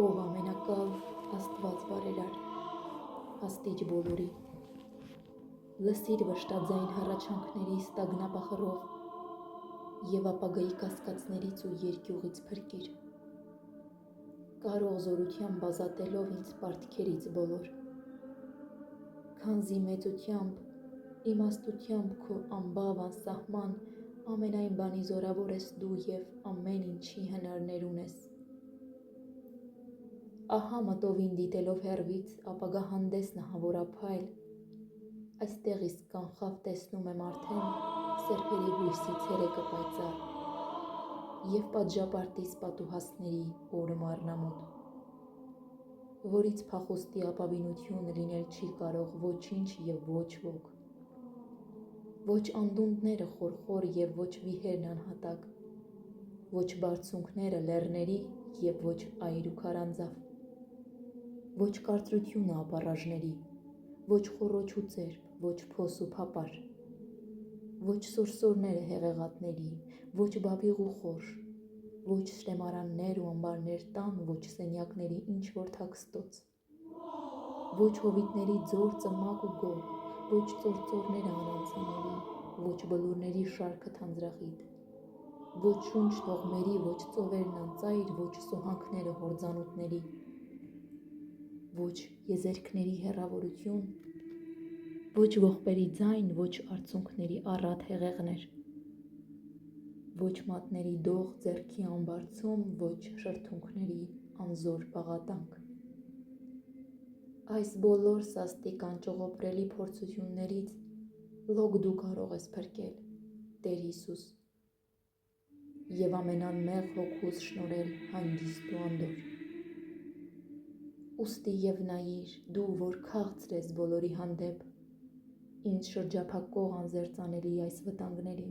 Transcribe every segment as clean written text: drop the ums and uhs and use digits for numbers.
Ով ամենակալ Աստված բարերար, աստիճ բոլորի, լսիր վշտաձայն հառաչանքների ստագնապախռով և ապագայի կասկածներից ու երկյուղից փրկիր, կարող զորությամբ ազատելով ինձ պարտքերից բոլոր, քանզի մեծությամբ, իմաստությամբ քո անբավ անսահման ամենայն բանի զորավոր ես դու և ամեն ինչի հնարներ ունես։ Ահա մտովին դիտելով հեռվից ապագա հանդես նահավորափայլ, այստեղ իսկ կանխավ տեսնում եմ արդեն սերպերի հույսի ցերեկը պայծառ և պատժապարտի սպատուհասների օրը մառնամոտ, որից փախուստի ապավինություն լինել չի կարող ոչինչ և ոչ ոք, ոչ անդունդները խորխոր և ոչ վիհերն անհատակ, ոչ բարձունքները լեռների և ոչ այր ու քարանձավ, ոչ կարծրությունը ապառաժների, ոչ խոռոչ ու ծերբ, ոչ փոս ու փապար, ոչ սորսորները հեղեղատների, ոչ բաբիղ ու խորշ, ոչ շտեմարաններ ու ամբարներ տան, ոչ սենյակների ինչ-որ թաքստոց, ոչ հովիտների ձոր ծմակ ու գող, ոչ ծործորները անանցանելի, ոչ բլուրների շարքը թանձրախիտ, ոչ շունչ տողմերի, ոչ ծովերն անծայր, ոչ սոհանքները հորձանուտների, ոչ եզերքների հեռավորություն, ոչ ողբերի ձայն, ոչ արցունքների առատ հեղեղներ, ոչ մատների դող ձեռքի անբարձում, ոչ շրթունքների անզոր բաղատանք։ Այս բոլոր սաստիկ անճողոպրելի փորձություններից լոկ դու կարող ես փրկել, Տեր Հիսուս, և ամենանմեղ հոգուս շնորհել հանգիստ ու անդորր։ Ուստի և նայիր, դու, որ քաղցր ես բոլորի հանդեպ, ինձ շրջափակող անզերծանելի այս վտանգներին,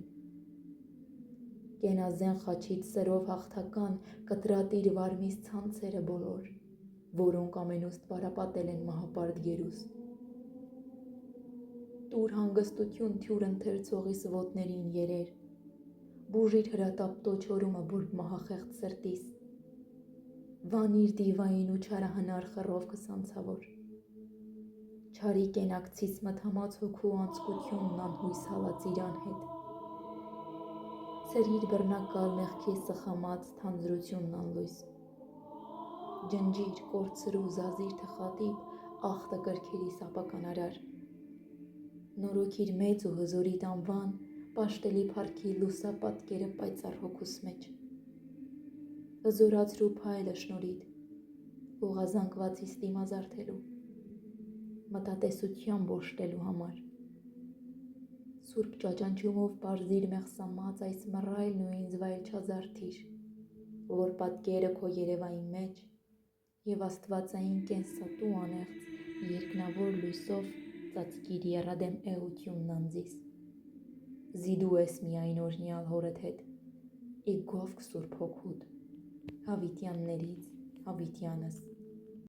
կենազեն խաչից սրով հաղթական կտրատիր վարմիս ցանցերը բոլոր, որոնք ամենուստ պարապատել են մահապարտ գերուս։ Տուր հանգստություն թյուր ընթերցողիս ոտներին երեր, բուժիր հրատապտոչ հորումը բուրբ մահախեղճ սրտիս, վանիր դիվային ու չարահնար խռովքս անցավոր, չարի կենակցիս մթամած հոգու անձկությունն անհույս հալած իրան հետ, ցրիր բռնակալ մեղքի սխամած թանձրությունն անլույս, ջնջիր, կորցրու, զազիր թխատիպ ախտը կրքերիս ապականարար, նորոգիր մեծ ու հզորիտ անվան, պաշտելի փառքի լուսապատկերը պայծառ հոգուս մեջ, հզորացրու փայլը շնորհիդ, օղազանգվածիս դիմազարդելու, մտատեսությամբ օժտելու համար, սուրբ ճաճանճումով պարզիր մեղսամած այս մռայլն ու ինձ վայել չազարդիր, որ պատկերը քո երևայի մեջ և աստվածային կենսատու անեղծ երկնավոր լույսով ծածկիր եռադեմ էությունն անձիս, զիդու ես միայն օրհնյալ հորդ հետ, ի գովք սուրբ հոգուդ, հավիտյաններից հավիտյանս,